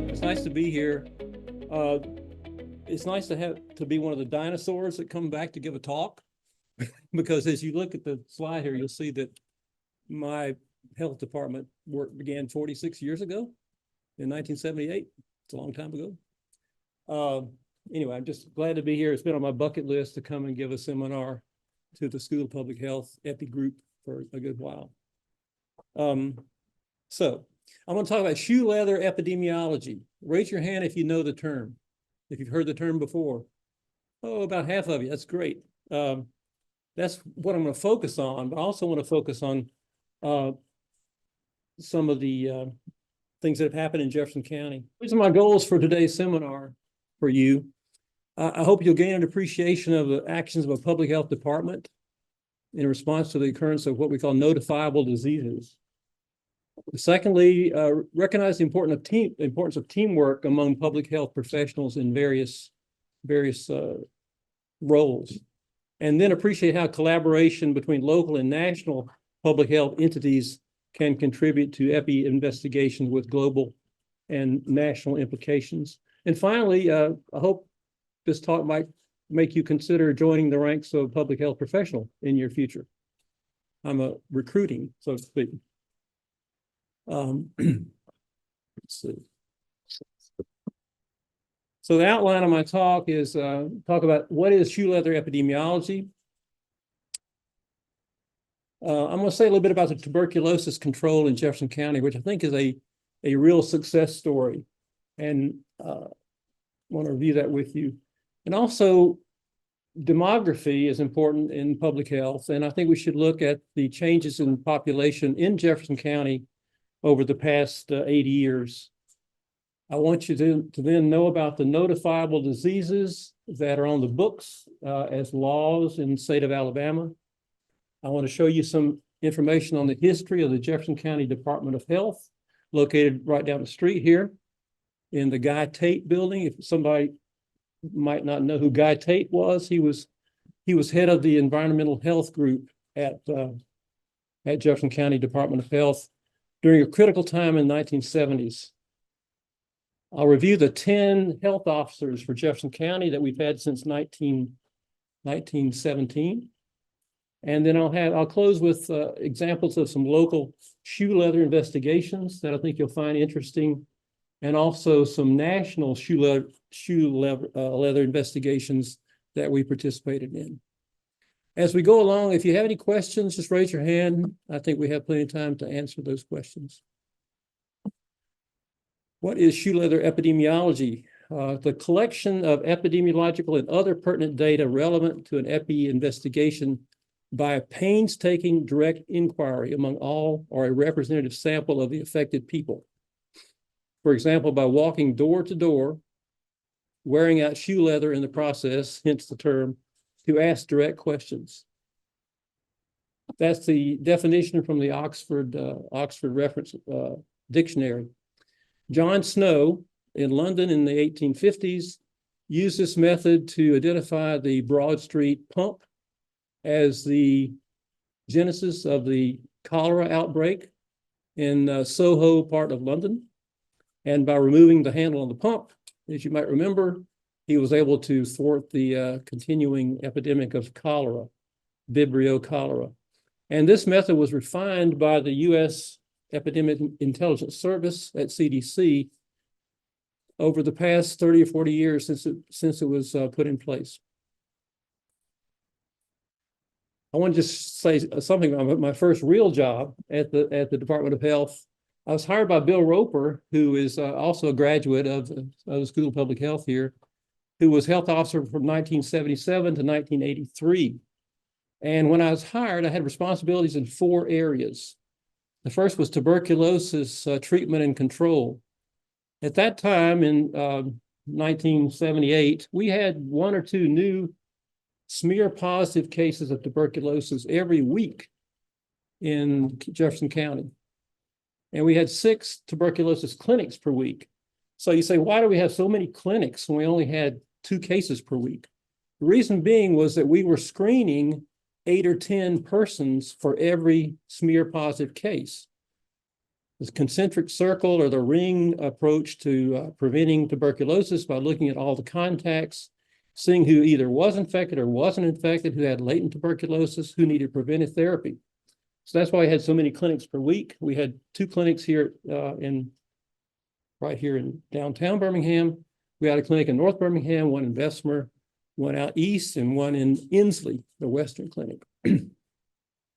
It's nice to be here. Uh, it's nice to be one of the dinosaurs that come back to give a talk, because as you look at the slide here, you'll see that my health department work began 46 years ago in 1978. It's a long time ago. Anyway, I'm just glad to be here. It's been on my bucket list to come and give a seminar to the School of Public Health Epi group for a good while. So I'm going to talk about shoe leather epidemiology. Raise your hand if you know the term, if you've heard the term before. Oh, about half of you. That's great. That's what I'm going to focus on, but I also want to focus on some of the things that have happened in Jefferson County. These are my goals for today's seminar for you. I hope you'll gain an appreciation of the actions of a public health department in response to the occurrence of what we call notifiable diseases. Secondly, recognize the importance of teamwork among public health professionals in various roles, and then appreciate how collaboration between local and national public health entities can contribute to epi investigations with global and national implications. And finally, I hope this talk might make you consider joining the ranks of public health professional in your future. I'm recruiting, so to speak. Let's see. So the outline of my talk is talk about what is shoe leather epidemiology. I'm going to say a little bit about the tuberculosis control in Jefferson County, which I think is a real success story, and want to review that with you. And also, demography is important in public health, and I think we should look at the changes in population in Jefferson County over the past 80 years. I want you to then know about the notifiable diseases that are on the books as laws in the state of Alabama. I want to show you some information on the history of the Jefferson County Department of Health, located right down the street here in the Guy Tate building. If somebody might not know who Guy Tate was, he was head of the environmental health group at Jefferson County Department of Health during a critical time in the 1970s. I'll review the 10 health officers for Jefferson County that we've had since 1917. And then I'll close with examples of some local shoe leather investigations that I think you'll find interesting, and also some national shoe leather investigations that we participated in. As we go along, if you have any questions, just raise your hand. I think we have plenty of time to answer those questions. What is shoe leather epidemiology? The collection of epidemiological and other pertinent data relevant to an epi investigation by a painstaking direct inquiry among all or a representative sample of the affected people. For example, by walking door to door, wearing out shoe leather in the process, hence the term, to ask direct questions. That's the definition from the Oxford Reference Dictionary. John Snow in London in the 1850s used this method to identify the Broad Street pump as the genesis of the cholera outbreak in Soho part of London. And by removing the handle on the pump, as you might remember, he was able to thwart the continuing epidemic of cholera, Vibrio cholera. And this method was refined by the U.S. Epidemic Intelligence Service at CDC over the past 30 or 40 years since it was put in place. I want to just say something about my first real job at the Department of Health. I was hired by Bill Roper, who is also a graduate of the School of Public Health here, who was health officer from 1977 to 1983. And when I was hired, I had responsibilities in 4 areas. The first was tuberculosis treatment and control. At that time in 1978, we had 1 or 2 new smear positive cases of tuberculosis every week in Jefferson County. And we had 6 tuberculosis clinics per week. So you say, why do we have so many clinics when we only had 2 cases per week? The reason being was that we were screening 8 or 10 persons for every smear positive case. The concentric circle or the ring approach to preventing tuberculosis by looking at all the contacts, seeing who either was infected or wasn't infected, who had latent tuberculosis, who needed preventive therapy. So that's why I had so many clinics per week. We had 2 clinics here right here in downtown Birmingham. We had a clinic in North Birmingham, one in Bessemer, one out east, and one in Inslee, the Western Clinic.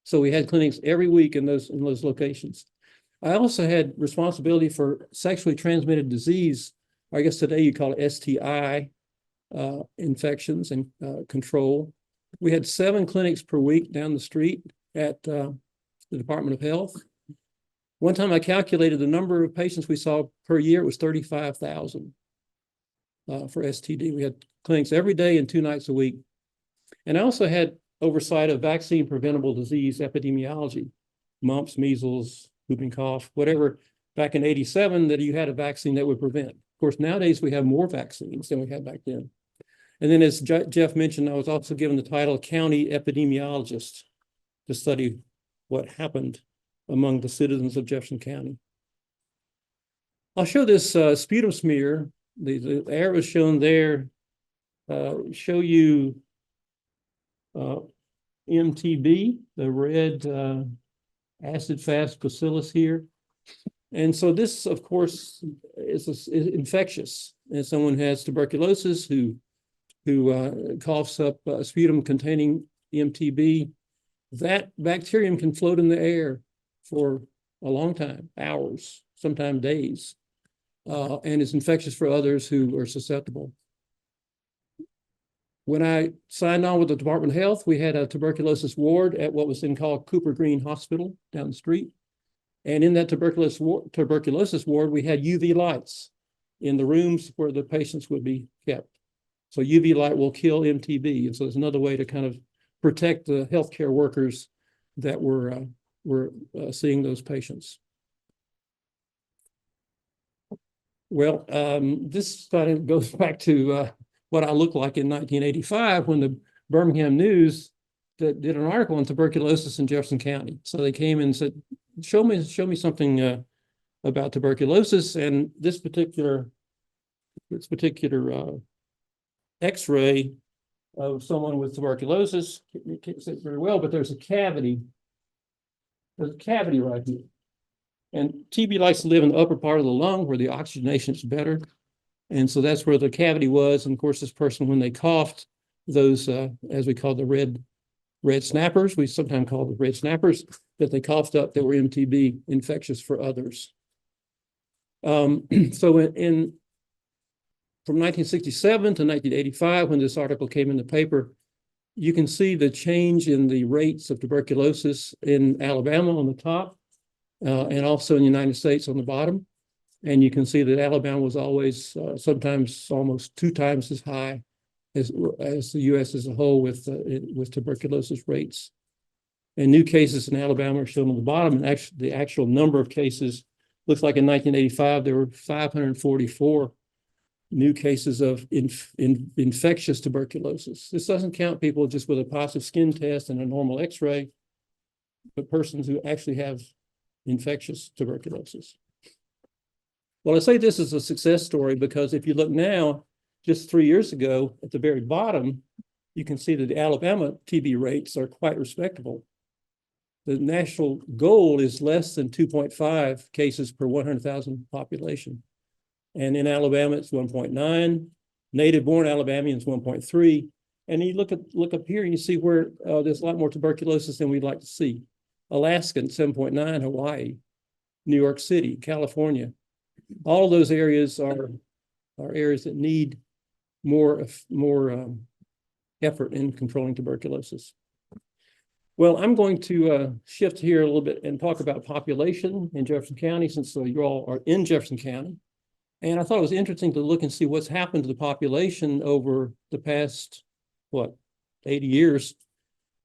So we had clinics every week in those locations. I also had responsibility for sexually transmitted disease. I guess today you call it STI infections and control. We had 7 clinics per week down the street at the Department of Health. One time I calculated the number of patients we saw per year. It was 35,000 for STD. We had clinics every day and 2 nights a week. And I also had oversight of vaccine preventable disease epidemiology, mumps, measles, whooping cough, whatever, back in '87 that you had a vaccine that would prevent. Of course, nowadays we have more vaccines than we had back then. And then as Jeff mentioned, I was also given the title county epidemiologist to study what happened among the citizens of Jefferson County. I'll show this sputum smear. The arrows shown there show you MTB, the red acid-fast bacillus here. And so this, of course, is infectious. And someone who has tuberculosis who coughs up sputum containing MTB, that bacterium can float in the air for a long time, hours, sometimes days, and is infectious for others who are susceptible. When I signed on with the Department of Health, we had a tuberculosis ward at what was then called Cooper Green Hospital down the street. And in that tuberculosis ward, we had UV lights in the rooms where the patients would be kept. So UV light will kill MTB. And so it's another way to kind of protect the healthcare workers that were seeing those patients. Well, this kind of goes back to what I looked like in 1985 when the Birmingham News did an article on tuberculosis in Jefferson County. So they came and said, show me something about tuberculosis. And this particular X-ray of someone with tuberculosis, you can't see it very well, but there's a cavity. There's a cavity right here. And TB likes to live in the upper part of the lung where the oxygenation is better. And so that's where the cavity was. And of course, this person, when they coughed, those, as we call the red snappers, we sometimes call the red snappers, that they coughed up that were MTB infectious for others. So from 1967 to 1985, when this article came in the paper, you can see the change in the rates of tuberculosis in Alabama on the top, and also in the United States on the bottom. And you can see that Alabama was always sometimes almost 2 times as high as the U.S. as a whole with tuberculosis rates. And new cases in Alabama are shown on the bottom. And actually, the actual number of cases looks like in 1985 there were 544 new cases of infectious tuberculosis. This doesn't count people just with a positive skin test and a normal X-ray, but persons who actually have infectious tuberculosis. Well, I say this is a success story because if you look now, just 3 years ago, at the very bottom, you can see that the Alabama TB rates are quite respectable. The national goal is less than 2.5 cases per 100,000 population. And in Alabama, it's 1.9. Native-born Alabamians, 1.3. And you look up here, and you see where there's a lot more tuberculosis than we'd like to see. Alaska, 7.9, Hawaii, New York City, California. All of those areas are areas that need more effort in controlling tuberculosis. Well, I'm going to shift here a little bit and talk about population in Jefferson County, since you all are in Jefferson County. And I thought it was interesting to look and see what's happened to the population over the past, 80 years.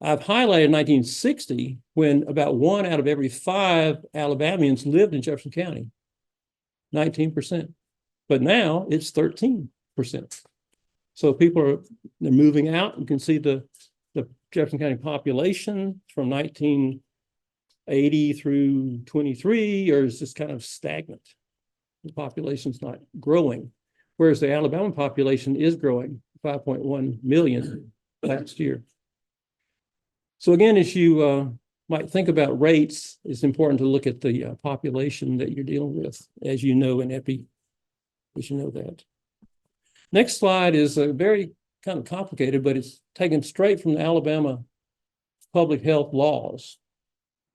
I've highlighted 1960, when about 1 out of every 5 Alabamians lived in Jefferson County, 19%. But now it's 13%. So people they're moving out. You can see the Jefferson County population from 1980 through 23, or is just kind of stagnant? The population's not growing, whereas the Alabama population is growing, 5.1 million last year. So again, as you might think about rates, it's important to look at the population that you're dealing with, as you know in epi, as you know that. Next slide is a very kind of complicated, but it's taken straight from the Alabama public health laws.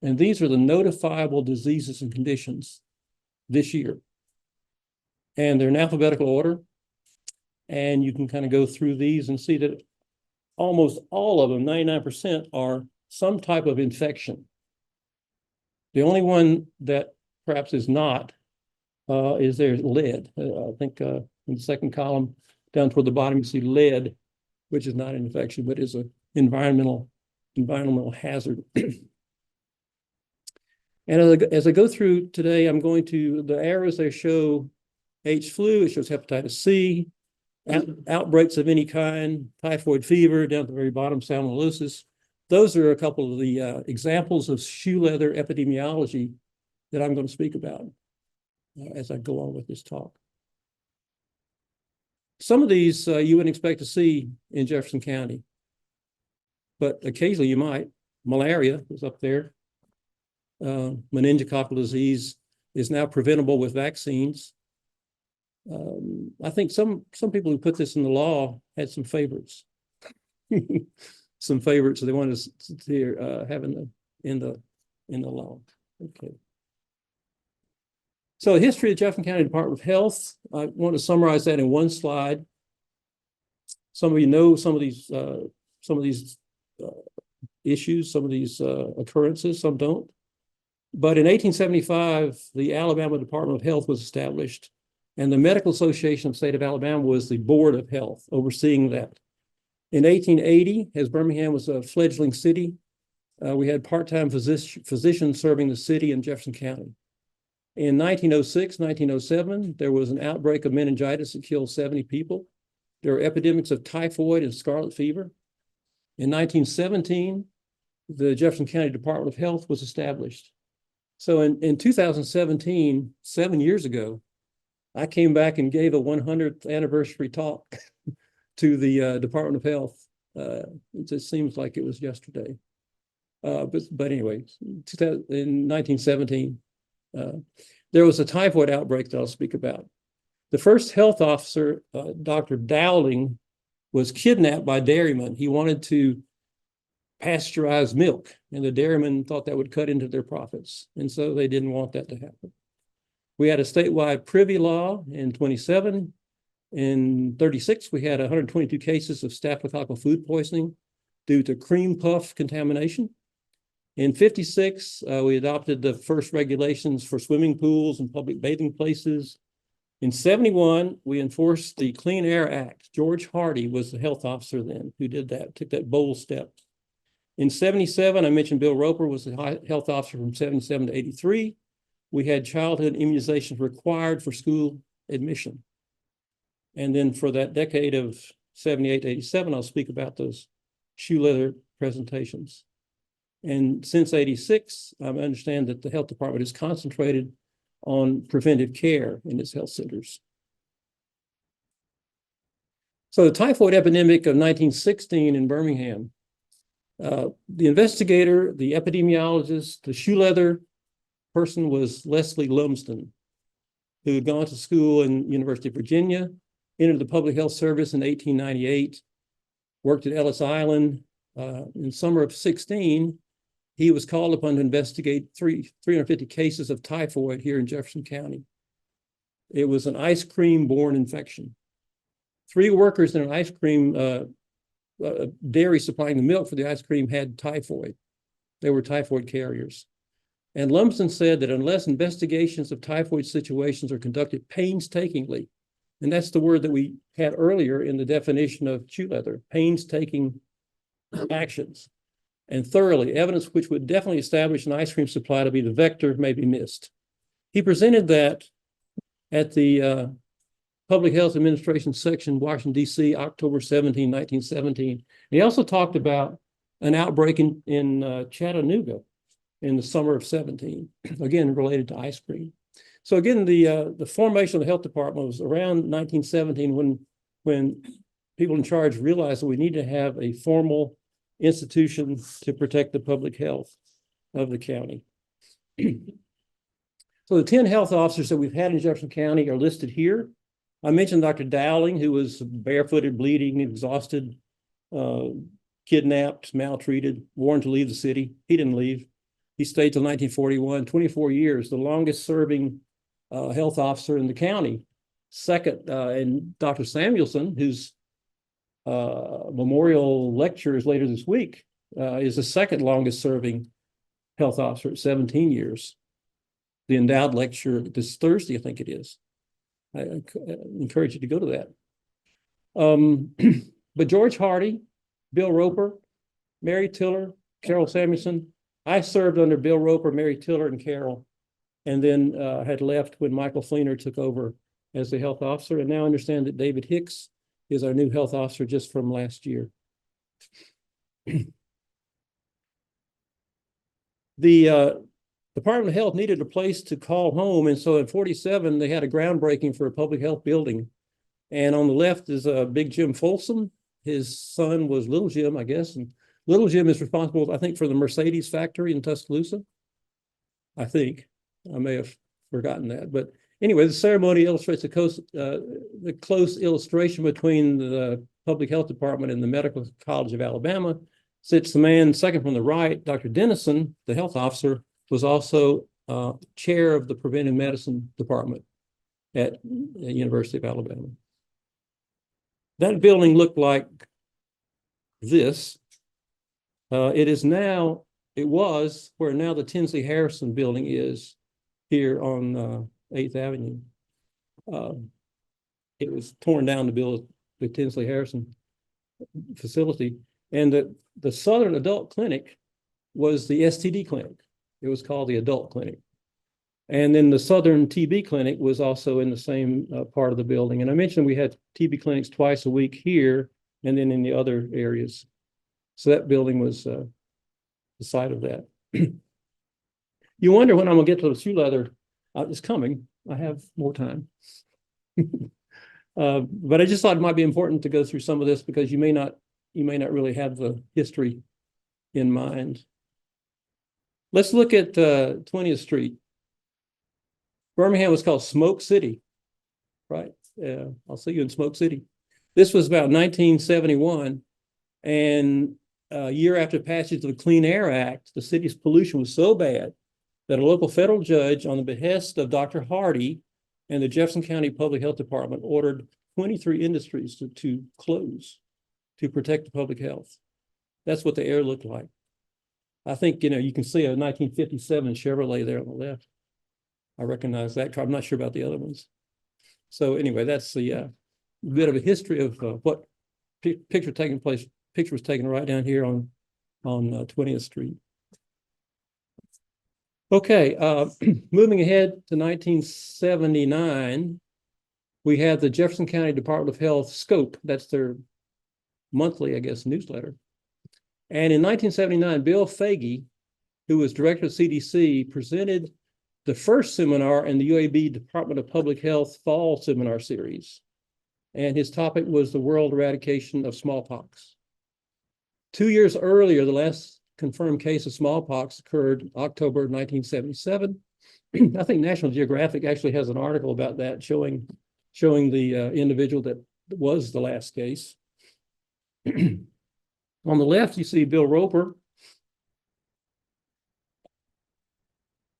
And these are the notifiable diseases and conditions this year. And they're in alphabetical order. And you can kind of go through these and see that almost all of them, 99%, are some type of infection. The only one that perhaps is not is there's lead. I think in the second column down toward the bottom, you see lead, which is not an infection, but is an environmental hazard. And as I go through today, I'm going to, the arrows they show H flu, it shows hepatitis C, outbreaks of any kind, typhoid fever, down at the very bottom, salmonellosis. Those are a couple of the examples of shoe leather epidemiology that I'm going to speak about as I go on with this talk. Some of these you wouldn't expect to see in Jefferson County, but occasionally you might. Malaria is up there. Meningococcal disease is now preventable with vaccines. I think some people who put this in the law had some favorites. Some favorites they wanted to have in the law. Okay. So history of Jefferson County Department of Health. I want to summarize that in one slide. Some of you know some of these issues, some of these occurrences, some don't. But in 1875, the Alabama Department of Health was established, and the Medical Association of the State of Alabama was the Board of Health overseeing that. In 1880, as Birmingham was a fledgling city, we had part-time physicians serving the city in Jefferson County. In 1906, 1907, there was an outbreak of meningitis that killed 70 people. There were epidemics of typhoid and scarlet fever. In 1917, the Jefferson County Department of Health was established. So in 2017, 7 years ago, I came back and gave a 100th anniversary talk to the Department of Health. It just seems like it was yesterday. But anyway, in 1917, there was a typhoid outbreak that I'll speak about. The first health officer, Dr. Dowling, was kidnapped by dairymen. He wanted to pasteurize milk, and the dairymen thought that would cut into their profits. And so they didn't want that to happen. We had a statewide privy law in 27. In 36, we had 122 cases of staphylococcal food poisoning due to cream puff contamination. In 56, we adopted the first regulations for swimming pools and public bathing places. In 71, we enforced the Clean Air Act. George Hardy was the health officer then who did that, took that bold step. In 77, I mentioned Bill Roper was the health officer from 77 to 83. We had childhood immunizations required for school admission. And then for that decade of 78 to 87, I'll speak about those shoe leather presentations. And since 86, I understand that the health department is concentrated on preventive care in its health centers. So the typhoid epidemic of 1916 in Birmingham, the investigator, the epidemiologist, the shoe leather person was Leslie Lumsden, who had gone to school in University of Virginia, entered the public health service in 1898, worked at Ellis Island. In summer of 16, he was called upon to investigate 350 cases of typhoid here in Jefferson County. It was an ice cream-borne infection. 3 workers in an ice cream dairy supplying the milk for the ice cream had typhoid. They were typhoid carriers. And Lumsden said that unless investigations of typhoid situations are conducted painstakingly, and that's the word that we had earlier in the definition of shoe leather, painstaking actions, and thoroughly, evidence which would definitely establish an ice cream supply to be the vector may be missed. He presented that at the Public Health Administration section, Washington, D.C., October 17, 1917. And he also talked about an outbreak in Chattanooga in the summer of 17, again, related to ice cream. So again, the formation of the health department was around 1917 when people in charge realized that we need to have a formal institution to protect the public health of the county. So the 10 health officers that we've had in Jefferson County are listed here. I mentioned Dr. Dowling, who was barefooted, bleeding, exhausted, kidnapped, maltreated, warned to leave the city. He didn't leave. He stayed till 1941, 24 years, the longest serving health officer in the county. Second, and Dr. Samuelson, whose memorial lecture is later this week, is the second longest serving health officer at 17 years. The endowed lecture this Thursday, I think it is. I encourage you to go to that. But George Hardy, Bill Roper, Mary Tiller, Carol Samuelson. I served under Bill Roper, Mary Tiller, and Carol, and then had left when Michael Fleener took over as the health officer. And now I understand that David Hicks is our new health officer just from last year. The Department of Health needed a place to call home. And so in 47, they had a groundbreaking for a public health building. And on the left is Big Jim Folsom. His son was Little Jim, I guess. And Little Jim is responsible, I think, for the Mercedes factory in Tuscaloosa. I think. I may have forgotten that. But anyway, the ceremony illustrates the close illustration between the Public Health Department and the Medical College of Alabama. Sits the man second from the right, Dr. Dennison, the health officer, was also chair of the preventive medicine department at the University of Alabama. That building looked like this. It was where now the Tinsley Harrison building is here on 8th Avenue. It was torn down to build the Tinsley Harrison facility. And the Southern Adult Clinic was the STD clinic. It was called the Adult Clinic. And then the Southern TB Clinic was also in the same part of the building. And I mentioned we had TB clinics twice a week here and then in the other areas. So that building was the site of that. You wonder when I'm gonna get to the shoe leather. It's coming. I have more time. But I just thought it might be important to go through some of this because you may not really have the history in mind. Let's look at 20th Street. Birmingham was called Smoke City, right? I'll see you in Smoke City. This was about 1971, and a year after passage of the Clean Air Act, the city's pollution was so bad that a local federal judge, on the behest of Dr. Hardy and the Jefferson County Public Health Department, ordered 23 industries to close to protect the public health. That's what the air looked like. I think, you can see a 1957 Chevrolet there on the left. I recognize that car. I'm not sure about the other ones. So anyway, that's the bit of a history of what picture was taken right down here on 20th Street. Okay, moving ahead to 1979, we had the Jefferson County Department of Health Scope. That's their monthly, I guess, newsletter. And in 1979, Bill Fagey, who was director of CDC, presented the first seminar in the UAB Department of Public Health Fall Seminar Series. And his topic was the world eradication of smallpox. 2 years earlier, the last confirmed case of smallpox occurred October 1977. I think National Geographic actually has an article about that showing the individual that was the last case. On the left, you see Bill Roper.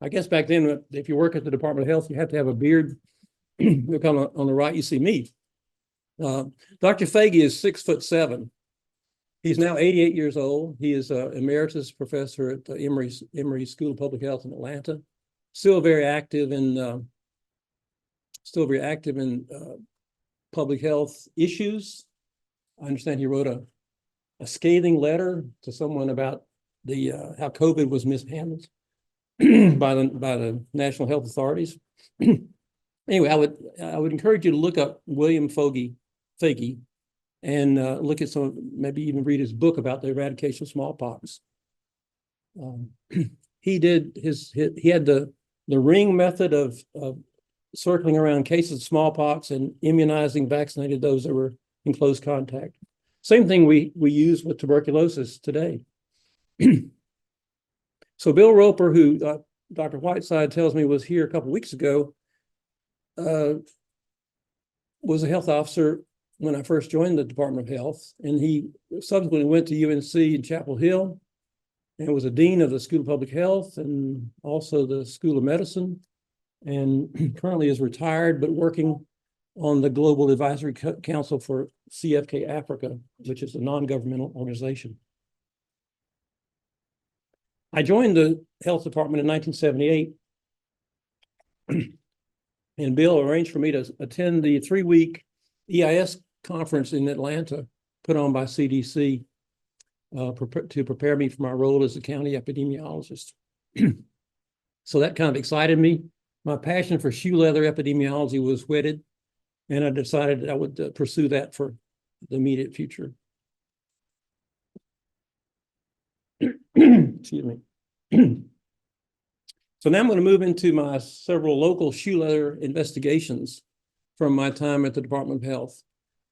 I guess back then, if you work at the Department of Health, you have to have a beard. Look on the right, you see me. Dr. Fagey is 6'7". He's now 88 years old. He is an emeritus professor at the Emory School of Public Health in Atlanta. Still very active in public health issues. I understand he wrote a scathing letter to someone about how COVID was mishandled by the national health authorities. Anyway, I would encourage you to look up William Fagey. and look at maybe even read his book about the eradication of smallpox. He had the ring method of circling around cases of smallpox and immunizing, vaccinated those that were in close contact. Same thing we use with tuberculosis today. So Bill Roper, who Dr. Whiteside tells me was here a couple of weeks ago, was a health officer when I first joined the Department of Health, and he subsequently went to UNC in Chapel Hill and was a dean of the School of Public Health and also the School of Medicine, and currently is retired but working on the Global Advisory Council for CFK Africa, which is a non-governmental organization. I joined the health department in 1978, and Bill arranged for me to attend the 3-week EIS conference in Atlanta put on by CDC to prepare me for my role as a county epidemiologist. So that kind of excited me. My passion for shoe leather epidemiology was whetted, and I decided I would pursue that for the immediate future. Excuse me. So now I'm going to move into my several local shoe leather investigations from my time at the Department of Health.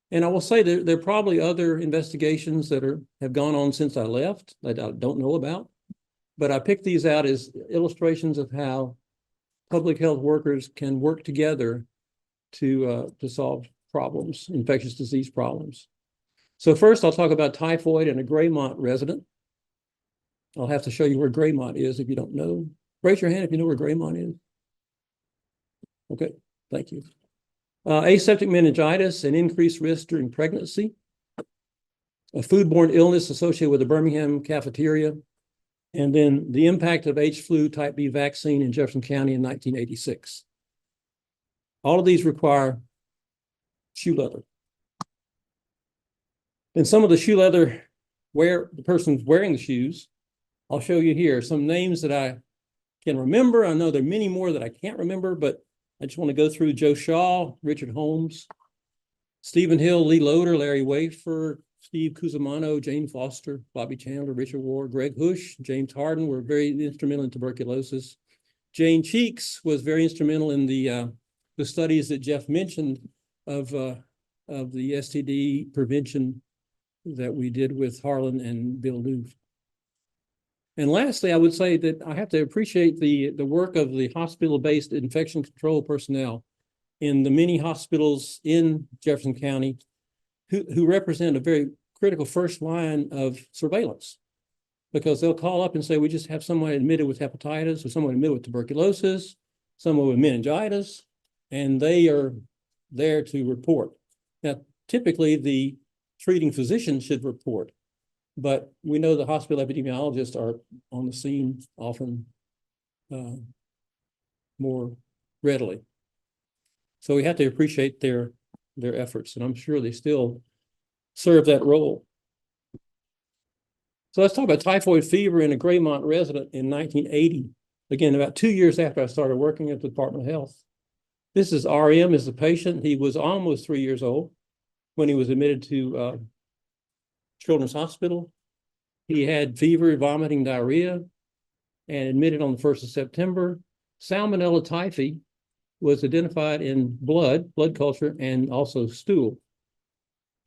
And I will say there are probably other investigations that have gone on since I left that I don't know about, but I picked these out as illustrations of how public health workers can work together to solve problems, infectious disease problems. So first, I'll talk about typhoid in a Graymont resident. I'll have to show you where Graymont is if you don't know. Raise your hand if you know where Graymont is. Okay, thank you. Aseptic meningitis and increased risk during pregnancy. A foodborne illness associated with the Birmingham cafeteria. And then the impact of H-flu type B vaccine in Jefferson County in 1986. All of these require shoe leather. And some of the shoe leather the person's wearing the shoes, I'll show you here some names that I can remember. I know there are many more that I can't remember, but I just want to go through Joe Shaw, Richard Holmes, Stephen Hill, Lee Loader, Larry Wafer, Steve Cusimano, Jane Foster, Bobby Chandler, Richard Ward, Greg Hush, James Harden were very instrumental in tuberculosis. Jane Cheeks was very instrumental in the studies that Jeff mentioned of the STD prevention that we did with Harlan and Bill Newf. And lastly, I would say that I have to appreciate the work of the hospital-based infection control personnel in the many hospitals in Jefferson County who represent a very critical first line of surveillance, because they'll call up and say, we just have someone admitted with hepatitis or someone admitted with tuberculosis, someone with meningitis, and they are there to report. Now, typically the treating physician should report, but we know the hospital epidemiologists are on the scene often more readily. So we have to appreciate their efforts, and I'm sure they still serve that role. So let's talk about typhoid fever in a Graymont resident in 1980. Again, about 2 years after I started working at the Department of Health. This is RM as the patient. He was almost 3 years old when he was admitted to Children's Hospital. He had fever, vomiting, diarrhea, and admitted on the 1st of September. Salmonella typhi was identified in blood culture, and also stool.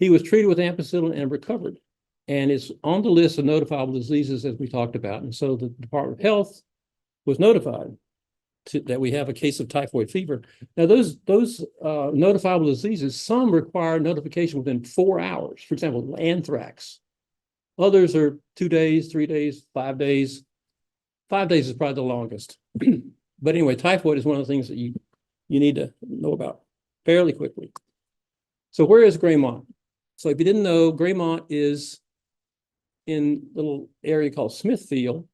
He was treated with ampicillin and recovered, and it's on the list of notifiable diseases as we talked about. And so the Department of Health was notified that we have a case of typhoid fever. Now, those notifiable diseases, some require notification within 4 hours. For example, anthrax. Others are 2 days, 3 days, 5 days. 5 days is probably the longest. But anyway, typhoid is one of the things that you need to know about fairly quickly. So where is Graymont? So if you didn't know, Graymont is in a little area called Smithfield,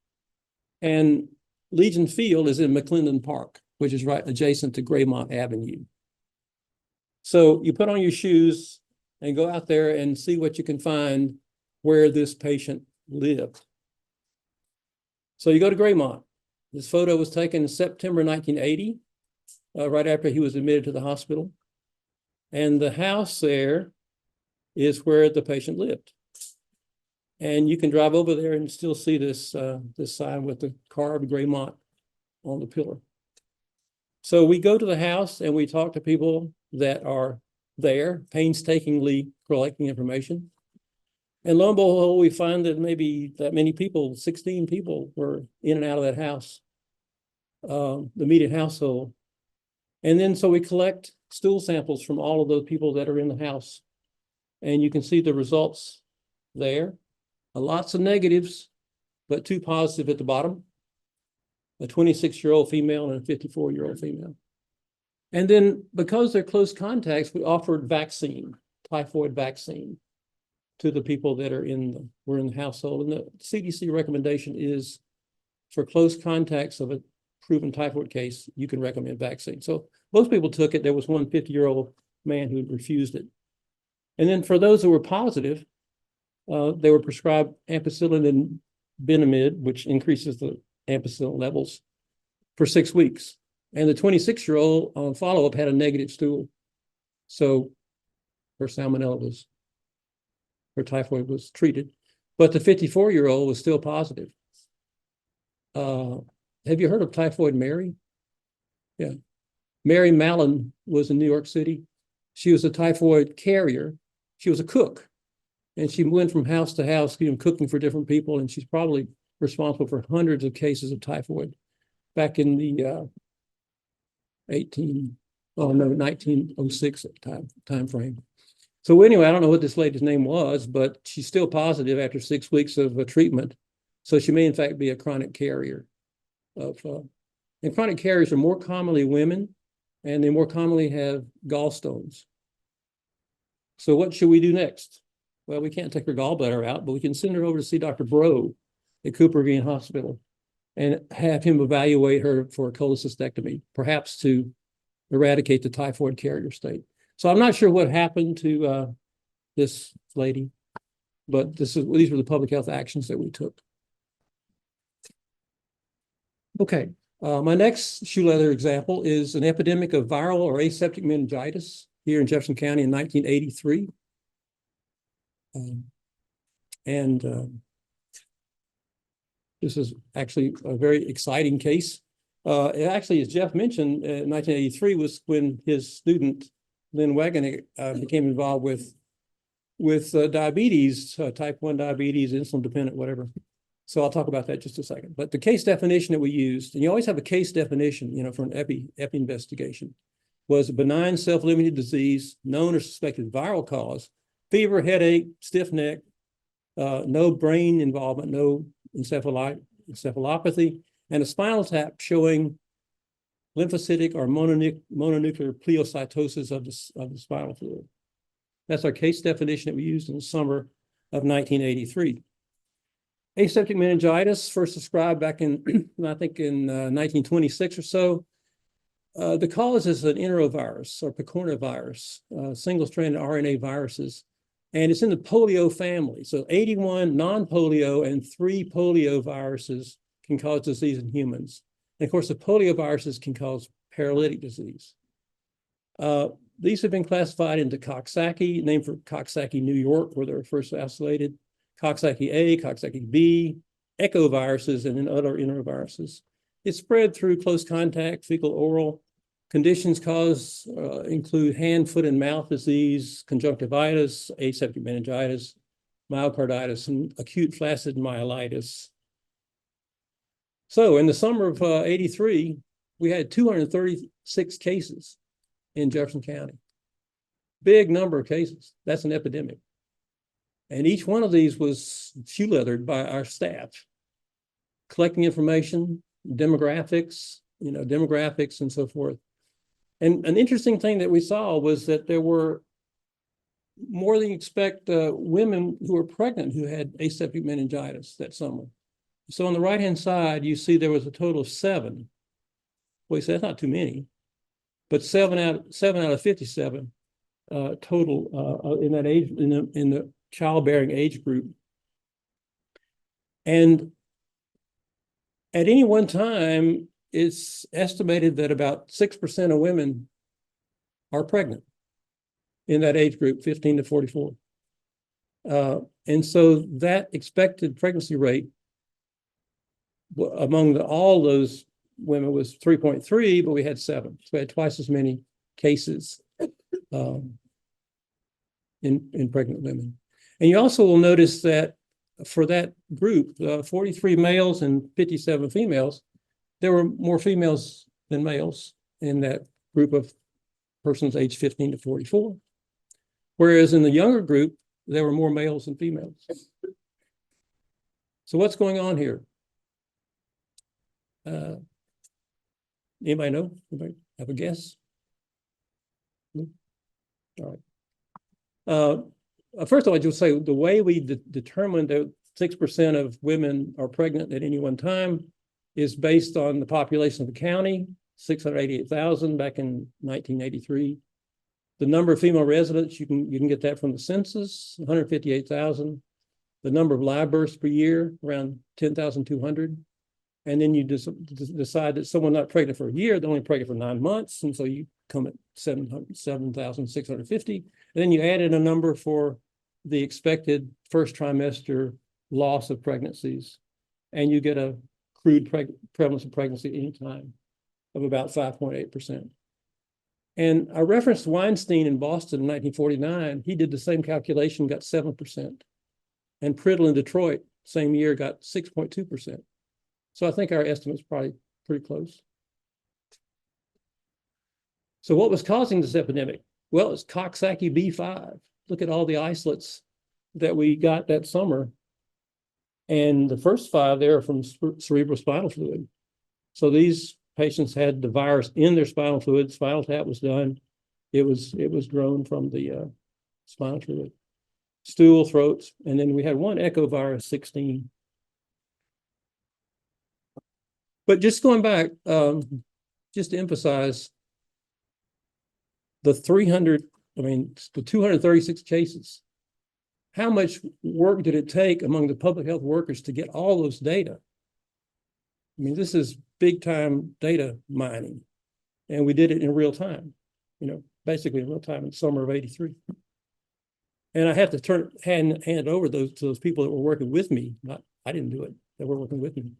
and Legion Field is in McClendon Park, which is right adjacent to Graymont Avenue. So you put on your shoes and go out there and see what you can find where this patient lived. So you go to Graymont. This photo was taken in September 1980, right after he was admitted to the hospital. And the house there is where the patient lived. And you can drive over there and still see this, this sign with the carved gray mont on the pillar. So we go to the house and we talk to people that are there, painstakingly collecting information. And lo and behold, we find that maybe that many people, 16 people, were in and out of that house, the immediate household. And then so we collect stool samples from all of those people that are in the house. And you can see the results there. Lots of negatives, but 2 positive at the bottom. A 26-year-old female and a 54-year-old female. And then because they're close contacts, we offered vaccine, typhoid vaccine, to the people that were in the household. And the CDC recommendation is for close contacts of a proven typhoid case, you can recommend vaccine. So most people took it. There was one 50-year-old man who refused it. And then for those who were positive, they were prescribed ampicillin and benamid, which increases the ampicillin levels, for 6 weeks. And the 26-year-old on follow-up had a negative stool. So her salmonella her typhoid was treated. But the 54-year-old was still positive. Have you heard of Typhoid Mary? Yeah. Mary Mallon was in New York City. She was a typhoid carrier. She was a cook. And she went from house to house, cooking for different people. And she's probably responsible for hundreds of cases of typhoid back in the 1906 time frame. So anyway, I don't know what this lady's name was, but she's still positive after 6 weeks of treatment. So she may in fact be a chronic carrier and chronic carriers are more commonly women, and they more commonly have gallstones. So what should we do next? Well, we can't take her gallbladder out, but we can send her over to see Dr. Bro at Cooper Union Hospital and have him evaluate her for a cholecystectomy, perhaps to eradicate the typhoid carrier state. So I'm not sure what happened to this lady, but these were the public health actions that we took. Okay, my next shoe leather example is an epidemic of viral or aseptic meningitis here in Jefferson County in 1983. This is actually a very exciting case. It actually, as Jeff mentioned, 1983 was when his student, Lynn Wagoner, became involved with diabetes, type 1 diabetes, insulin dependent, whatever. So I'll talk about that just a second. But the case definition that we used, and you always have a case definition, for an epi investigation, was a benign self-limiting disease, known or suspected viral cause, fever, headache, stiff neck, no brain involvement, no encephalopathy, and a spinal tap showing lymphocytic or mononuclear pleocytosis of the spinal fluid. That's our case definition that we used in the summer of 1983. Aseptic meningitis, first described back in, I think in 1926 or so. The cause is an enterovirus or picornavirus, single-stranded RNA viruses, and it's in the polio family. So 81 non-polio and 3 polio viruses can cause disease in humans. And of course, the polio viruses can cause paralytic disease. These have been classified into Coxsackie, named for Coxsackie, New York, where they were first isolated, Coxsackie A, Coxsackie B, echoviruses, and then other enteroviruses. It's spread through close contact, fecal oral. Conditions include hand, foot, and mouth disease, conjunctivitis, aseptic meningitis, myocarditis, and acute flaccid myelitis. So in the summer of 83, we had 236 cases in Jefferson County. Big number of cases. That's an epidemic. And each one of these was shoe leathered by our staff, collecting information, demographics and so forth. And an interesting thing that we saw was that there were more than you expect women who were pregnant who had aseptic meningitis that summer. So on the right-hand side, you see there was a total of 7. Well, you say that's not too many, but 7 out of 57 total in that age, in the childbearing age group. And at any one time, it's estimated that about 6% of women are pregnant in that age group, 15 to 44. And so that expected pregnancy rate among all those women was 3.3, but we had 7. So we had twice as many cases in pregnant women. And you also will notice that for that group, 43 males and 57 females, there were more females than males in that group of persons aged 15 to 44. Whereas in the younger group, there were more males than females. So what's going on here? Anybody know? Anybody have a guess? No? All right. First of all, I just say the way we determined that 6% of women are pregnant at any one time is based on the population of the county, 688,000 back in 1983. The number of female residents, you can get that from the census, 158,000. The number of live births per year, around 10,200. And then you decide that someone not pregnant for a year, they're only pregnant for 9 months. And so you come at 7,650. And then you add in a number for the expected first trimester loss of pregnancies. And you get a crude prevalence of pregnancy at any time of about 5.8%. And I referenced Weinstein in Boston in 1949. He did the same calculation, got 7%. And Priddle in Detroit, same year, got 6.2%. So I think our estimate's probably pretty close. So what was causing this epidemic? Well, it's Coxsackie B5. Look at all the isolates that we got that summer. And the first 5 there are from cerebrospinal fluid. So these patients had the virus in their spinal fluid. Spinal tap was done. It was grown from the spinal fluid. Stool, throats, and then we had one echovirus 16. But just going back, just to emphasize, the 236 cases, how much work did it take among the public health workers to get all those data? I mean, this is big time data mining, and we did it in real time, basically in real time in the summer of '83. And I have to hand it over to those people that were working with me. I didn't do it, they were working with me.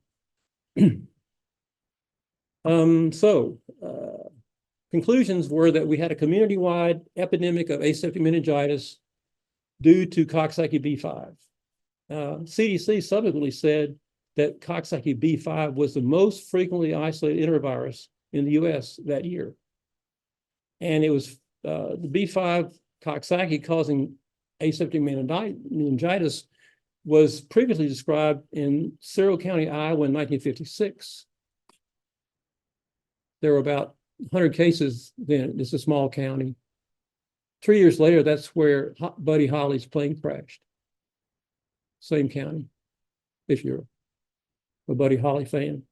Conclusions were that we had a community-wide epidemic of aseptic meningitis due to Coxsackie B5. CDC subsequently said that Coxsackie B5 was the most frequently isolated enterovirus in the US that year. And it was the B5 Coxsackie causing aseptic meningitis was previously described in Cyril County, Iowa in 1956. There were about 100 cases then. It's a small county. 3 years later, that's where Buddy Holly's plane crashed. Same county, if you're a Buddy Holly fan.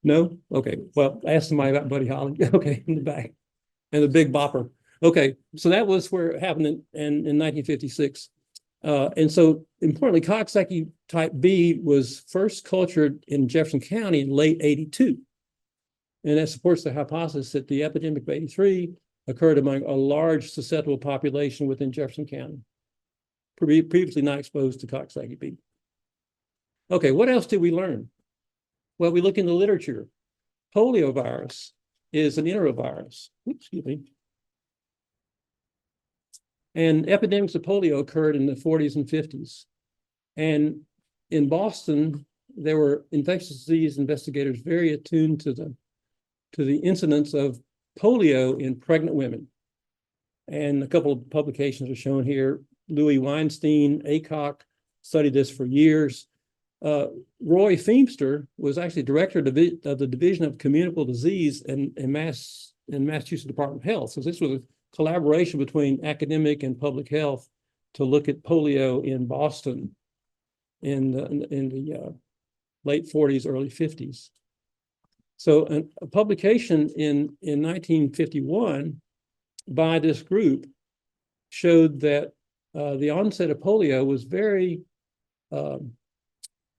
No? Okay. Well, ask somebody about Buddy Holly. Okay, in the back. And the Big Bopper. Okay, so that was where it happened in 1956. And so, importantly, Coxsackie type B was first cultured in Jefferson County in late '82. And that supports the hypothesis that the epidemic of '83 occurred among a large susceptible population within Jefferson County, previously not exposed to Coxsackie B. Okay, what else did we learn? Well, we look in the literature. Poliovirus is an enterovirus. Oops, excuse me. And epidemics of polio occurred in the 40s and 50s. And in Boston, there were infectious disease investigators very attuned to the incidence of polio in pregnant women. And a couple of publications are shown here. Louis Weinstein, ACOC, studied this for years. Roy Feimster was actually director of the Division of Communicable Disease in Massachusetts Department of Health. So this was a collaboration between academic and public health to look at polio in Boston in the late 40s, early 50s. So a publication in 1951 by this group showed that the onset of polio was very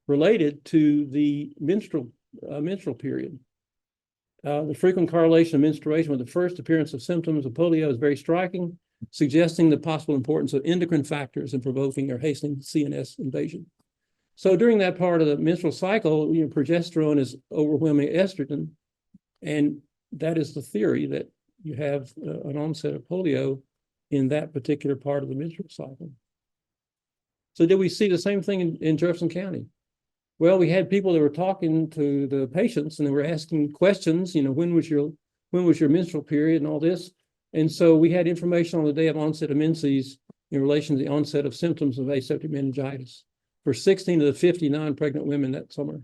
related to the menstrual period. The frequent correlation of menstruation with the first appearance of symptoms of polio is very striking, suggesting the possible importance of endocrine factors in provoking or hastening CNS invasion. So during that part of the menstrual cycle, progesterone is overwhelming estrogen, and that is the theory that you have an onset of polio in that particular part of the menstrual cycle. So did we see the same thing in Jefferson County? Well, we had people that were talking to the patients and they were asking questions, when was your menstrual period and all this. And so we had information on the day of onset of menses in relation to the onset of symptoms of aseptic meningitis for 16 of the 50 non-pregnant women that summer.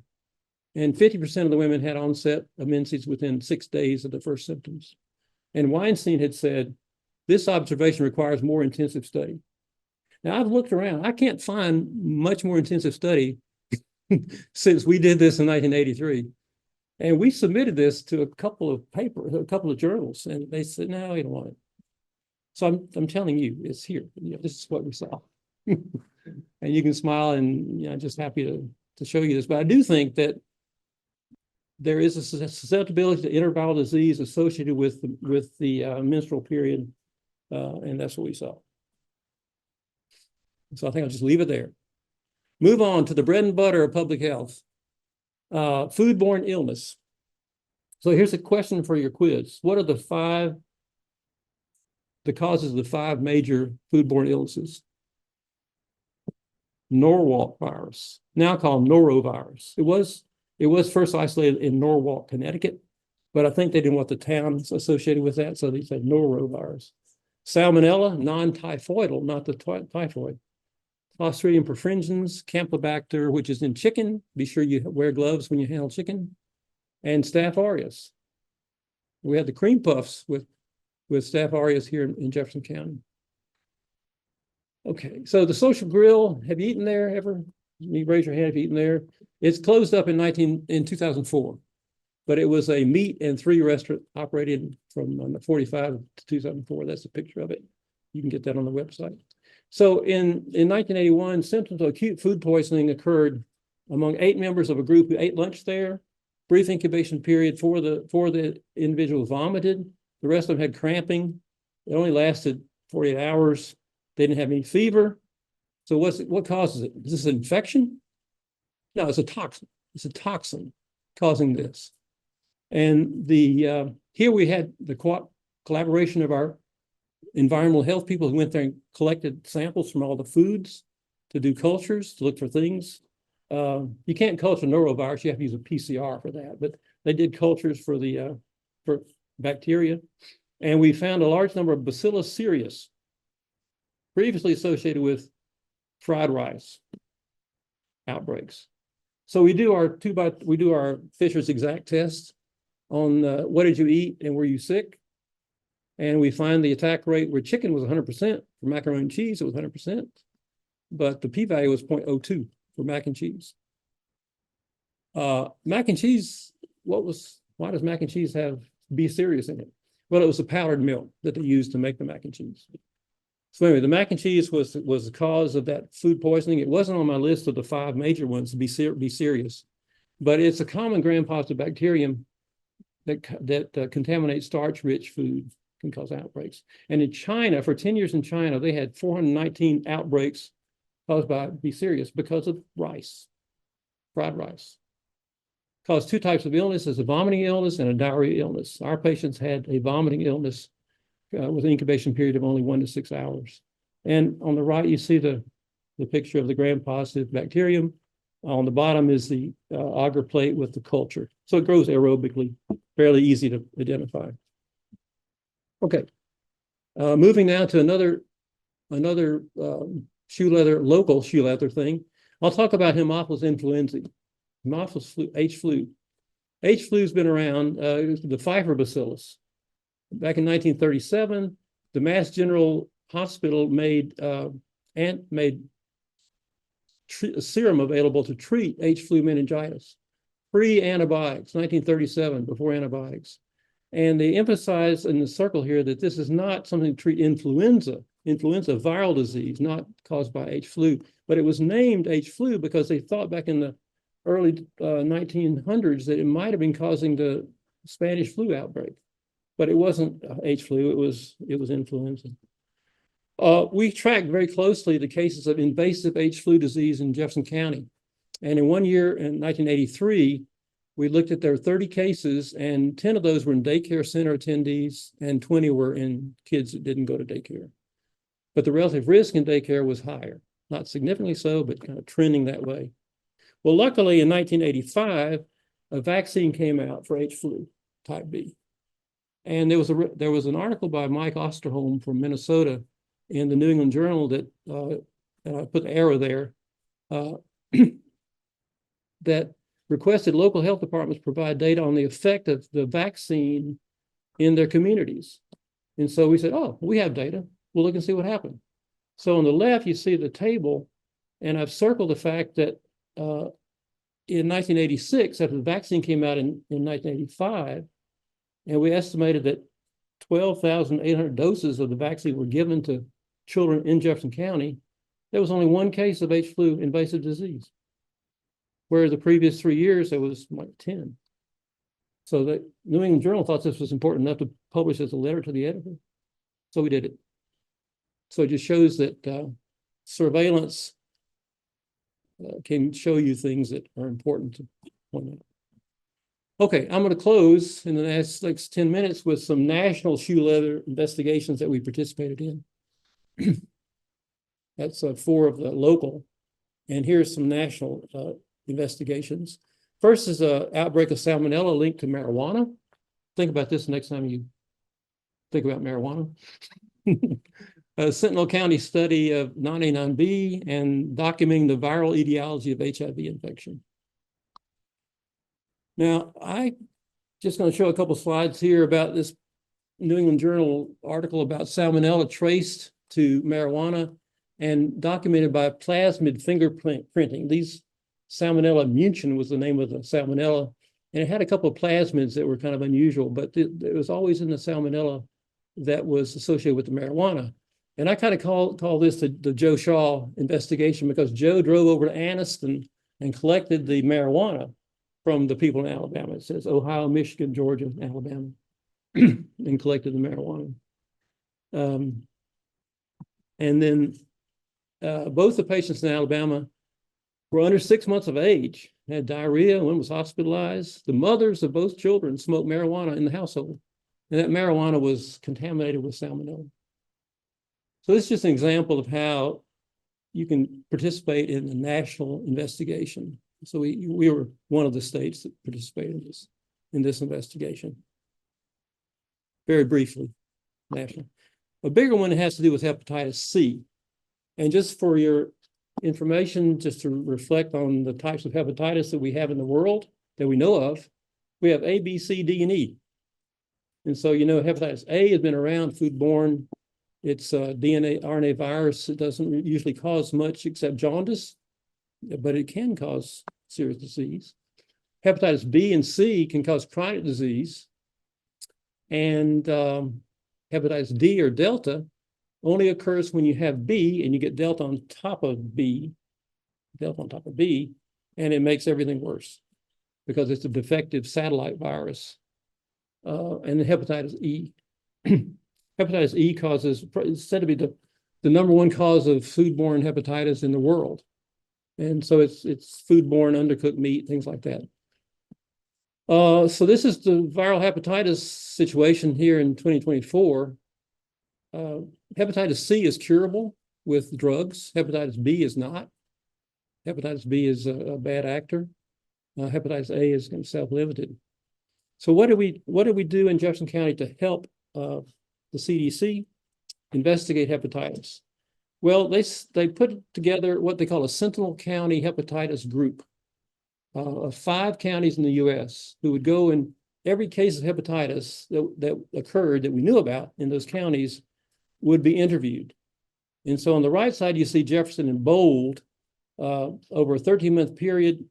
And 50% of the women had onset of menses within 6 days of the first symptoms. And Weinstein had said, this observation requires more intensive study. Now, I've looked around. I can't find much more intensive study since we did this in 1983. And we submitted this to a couple of journals, and they said, no, we don't want it. So I'm telling you, it's here. This is what we saw. And you can smile, and I'm just happy to show you this. But I do think that there is a susceptibility to interviral disease associated with the menstrual period, and that's what we saw. So I think I'll just leave it there. Move on to the bread and butter of public health, foodborne illness. So here's a question for your quiz. What are the causes of the 5 major foodborne illnesses? Norwalk virus, now called norovirus. It was first isolated in Norwalk, Connecticut, but I think they didn't want the towns associated with that, so they said norovirus. Salmonella, non-typhoidal, not the typhoid. Clostridium perfringens, Campylobacter, which is in chicken. Be sure you wear gloves when you handle chicken. And Staph aureus. We had the cream puffs with Staph aureus here in Jefferson County. Okay, so the Social Grill, have you eaten there ever? You raise your hand if you've eaten there. It's closed up in 2004, but it was a meat and 3 restaurant operated from 45 to 2004. That's a picture of it. You can get that on the website. So in 1981, symptoms of acute food poisoning occurred among 8 members of a group who ate lunch there. Brief incubation period for the individual vomited. The rest of them had cramping. It only lasted 48 hours. They didn't have any fever. So what causes it? Is this an infection? No, it's a toxin. It's a toxin causing this. And here we had the collaboration of our environmental health people who went there and collected samples from all the foods to do cultures, to look for things. You can't culture norovirus, you have to use a PCR for that, but they did cultures for bacteria. And we found a large number of Bacillus cereus, previously associated with fried rice outbreaks. So we do our Fisher's exact test on what did you eat and were you sick? And we find the attack rate where chicken was 100%, for macaroni and cheese it was 100%, but the p-value was 0.02 for mac and cheese. Mac and cheese, why does mac and cheese be serious in it? Well, it was the powdered milk that they used to make the mac and cheese. So anyway, the mac and cheese was the cause of that food poisoning. It wasn't on my list of the 5 major ones to be serious, but it's a common gram-positive bacterium that contaminates starch-rich food, can cause outbreaks. And in China, for 10 years in China, they had 419 outbreaks caused by B. cereus because of rice, fried rice. Caused 2 types of illnesses, a vomiting illness and a diarrhea illness. Our patients had a vomiting illness with an incubation period of only 1 to 6 hours. And on the right, you see the picture of the gram-positive bacterium. On the bottom is the agar plate with the culture. So it grows aerobically, fairly easy to identify. Okay, moving now to another local shoe leather thing. I'll talk about Haemophilus influenzae, Haemophilus flu, H flu. H flu's been around, the Pfeiffer bacillus. Back in 1937, the Mass General Hospital made a serum available to treat H flu meningitis. Pre-antibiotics, 1937, before antibiotics. And they emphasize in the circle here that this is not something to treat influenza, viral disease, not caused by H flu, but it was named H flu because they thought back in the early 1900s that it might have been causing the Spanish flu outbreak, but it wasn't H flu, it was influenza. We tracked very closely the cases of invasive H flu disease in Jefferson County. And in one year, in 1983, we looked at there were 30 cases, and 10 of those were in daycare center attendees, and 20 were in kids that didn't go to daycare. But the relative risk in daycare was higher, not significantly so, but kind of trending that way. Well, luckily in 1985, a vaccine came out for H flu type B. And there was an article by Mike Osterholm from Minnesota in the New England Journal that, and I put the arrow there, that requested local health departments provide data on the effect of the vaccine in their communities. And so we said, oh, we have data. We'll look and see what happened. So on the left, you see the table, and I've circled the fact that in 1986, after the vaccine came out in 1985, and we estimated that 12,800 doses of the vaccine were given to children in Jefferson County, there was only one case of H flu invasive disease. Whereas the previous 3 years, there was like 10. So the New England Journal thought this was important enough to publish as a letter to the editor. So we did it. So it just shows that surveillance can show you things that are important to point out. Okay, I'm going to close in the next 10 minutes with some national shoe leather investigations that we participated in. That's 4 of the local. And here's some national investigations. First is an outbreak of salmonella linked to marijuana. Think about this next time you think about marijuana. A Sentinel County study of non-A9B and documenting the viral etiology of HIV infection. Now, I'm just going to show a couple slides here about this New England Journal article about salmonella traced to marijuana and documented by plasmid fingerprinting. These Salmonella Munchen was the name of the salmonella, and it had a couple of plasmids that were kind of unusual, but it was always in the salmonella that was associated with the marijuana. And I kind of call this the Joe Shaw investigation, because Joe drove over to Anniston and collected the marijuana from the people in Alabama. It says Ohio, Michigan, Georgia, Alabama, and collected the marijuana. And then both the patients in Alabama were under 6 months of age, had diarrhea, one was hospitalized. The mothers of both children smoked marijuana in the household, and that marijuana was contaminated with salmonella. So this is just an example of how you can participate in a national investigation. So we were one of the states that participated in this investigation. Very briefly, national. A bigger one has to do with hepatitis C. And just for your information, just to reflect on the types of hepatitis that we have in the world that we know of, we have A, B, C, D, and E. And so, you know, hepatitis A has been around, foodborne. It's a DNA, RNA virus. It doesn't usually cause much except jaundice, but it can cause serious disease. Hepatitis B and C can cause chronic disease. And hepatitis D or delta only occurs when you have B and you get delta on top of B, and it makes everything worse because it's a defective satellite virus. And the hepatitis E. Hepatitis E is said to be the number one cause of foodborne hepatitis in the world. And so it's foodborne, undercooked meat, things like that. So this is the viral hepatitis situation here in 2024. Hepatitis C is curable with drugs. Hepatitis B is not. Hepatitis B is a bad actor. Hepatitis A is self-limited. So what do we do in Jefferson County to help the CDC investigate hepatitis? Well, they put together what they call a Sentinel County hepatitis group of 5 counties in the U.S. who would go in every case of hepatitis that occurred that we knew about in those counties would be interviewed. And so on the right side, you see Jefferson in bold. Over a 13-month period,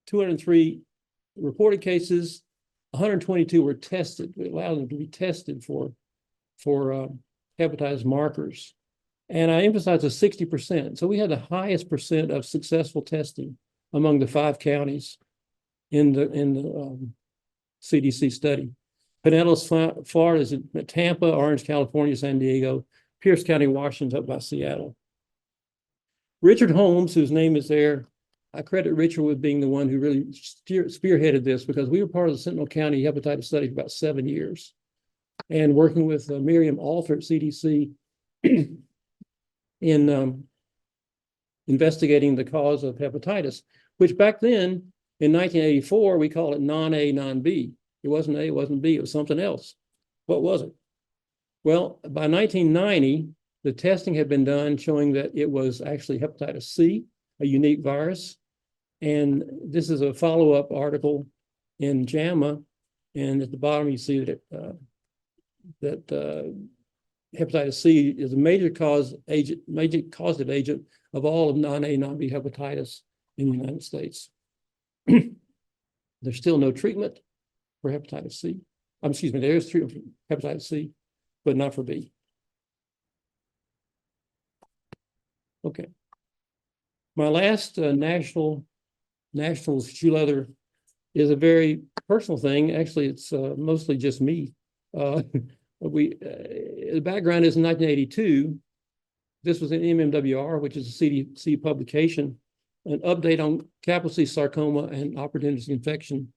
203 reported cases, 122 were tested. We allowed them to be tested for hepatitis markers. And I emphasize the 60%. So we had the highest percent of successful testing among the 5 counties in the CDC study. Pinellas, Florida is in Tampa, Orange, California, San Diego, Pierce County, Washington, up by Seattle. Richard Holmes, whose name is there, I credit Richard with being the one who really spearheaded this, because we were part of the Sentinel County hepatitis study for about 7 years, and working with Miriam Alter at CDC in investigating the cause of hepatitis, which back then in 1984, we called it non-A, non-B. It wasn't A, it wasn't B, it was something else. What was it? Well, by 1990, the testing had been done showing that it was actually hepatitis C, a unique virus. And this is a follow-up article in JAMA. And at the bottom, you see that hepatitis C is a major causative agent of all of non-A, non-B hepatitis in the United States. There's still no treatment for hepatitis C. Excuse me, there is treatment for hepatitis C, but not for B. Okay. My last national shoe leather is a very personal thing. Actually, it's mostly just me. The background is in 1982. This was in MMWR, which is a CDC publication, an update on Kaposi sarcoma and opportunistic infection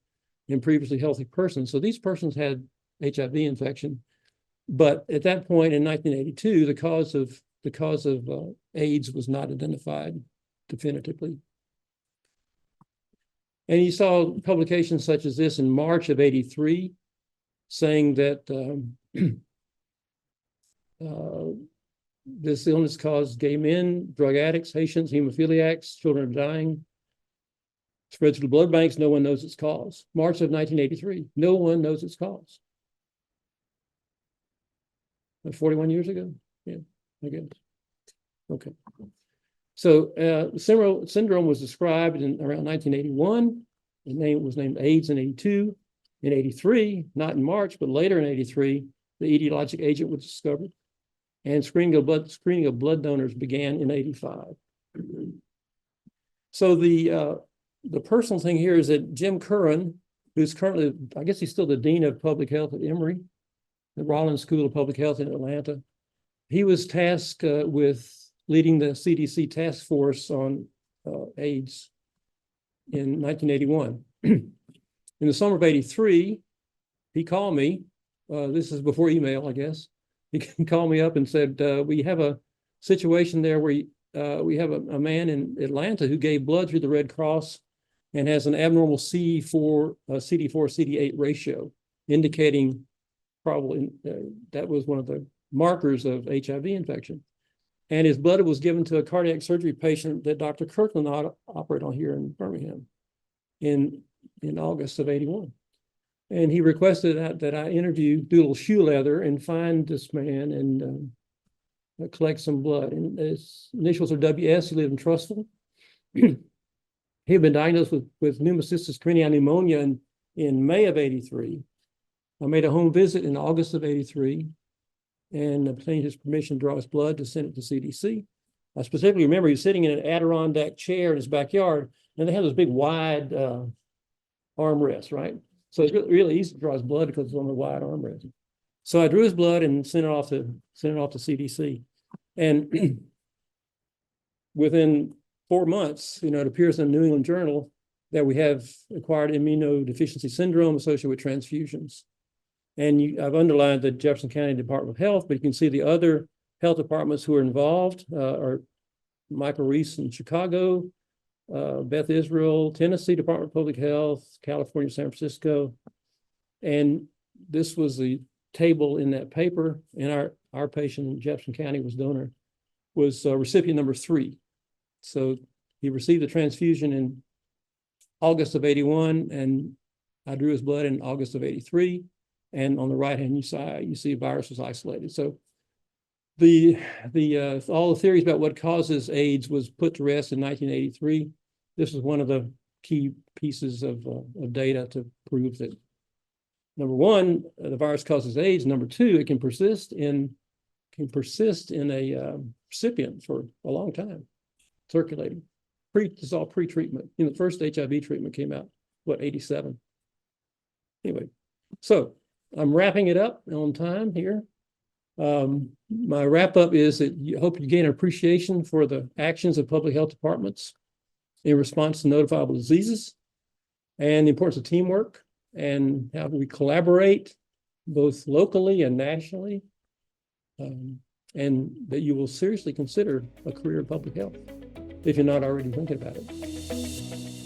in previously healthy persons. So these persons had HIV infection, but at that point in 1982, the cause of AIDS was not identified definitively. And you saw publications such as this in March of '83, saying that this illness caused gay men, drug addicts, Haitians, hemophiliacs, children are dying. Spread through the blood banks, no one knows its cause. March of 1983, no one knows its cause. 41 years ago? Yeah, I guess. Okay. So syndrome was described in around 1981. The name was named AIDS in '82. In '83, not in March, but later in '83, the etiologic agent was discovered, and screening of blood donors began in '85. So the personal thing here is that Jim Curran, who's currently, I guess he's still the Dean of Public Health at Emory, the Rollins School of Public Health in Atlanta, he was tasked with leading the CDC task force on AIDS in 1981. In the summer of '83, he called me. This is before email, I guess. He called me up and said, we have a situation there where we have a man in Atlanta who gave blood through the Red Cross and has an abnormal CD4-CD8 ratio, indicating probably that was one of the markers of HIV infection. And his blood was given to a cardiac surgery patient that Dr. Kirkland operated on here in Birmingham in August of '81. And he requested that I interview, do a little shoe leather and find this man and collect some blood. And his initials are WS. He lived in Trussville. He had been diagnosed with pneumocystis carinii pneumonia in May of '83. I made a home visit in August of '83 and obtained his permission to draw his blood to send it to CDC. I specifically remember he was sitting in an Adirondack chair in his backyard, and they have those big wide armrests, right? So it's really easy to draw his blood because it's on the wide armrest. So I drew his blood and sent it off to CDC. And within 4 months, it appears in the New England Journal that we have acquired immunodeficiency syndrome associated with transfusions. And I've underlined the Jefferson County Department of Health, but you can see the other health departments who are involved are Michael Reese in Chicago, Beth Israel, Tennessee Department of Public Health, California, San Francisco. And this was the table in that paper. And our patient in Jefferson County was recipient number 3. So he received the transfusion in August of '81, and I drew his blood in August of '83. And on the right-hand side, you see virus was isolated. So all the theories about what causes AIDS was put to rest in 1983. This is one of the key pieces of data to prove that, number one, the virus causes AIDS. Number two, it can persist in a recipient for a long time, circulating. This is all pre-treatment. The first HIV treatment came out, '87. Anyway, so I'm wrapping it up on time here. My wrap up is that I hope you gain an appreciation for the actions of public health departments in response to notifiable diseases and the importance of teamwork and how we collaborate both locally and nationally, and that you will seriously consider a career in public health if you're not already thinking about it.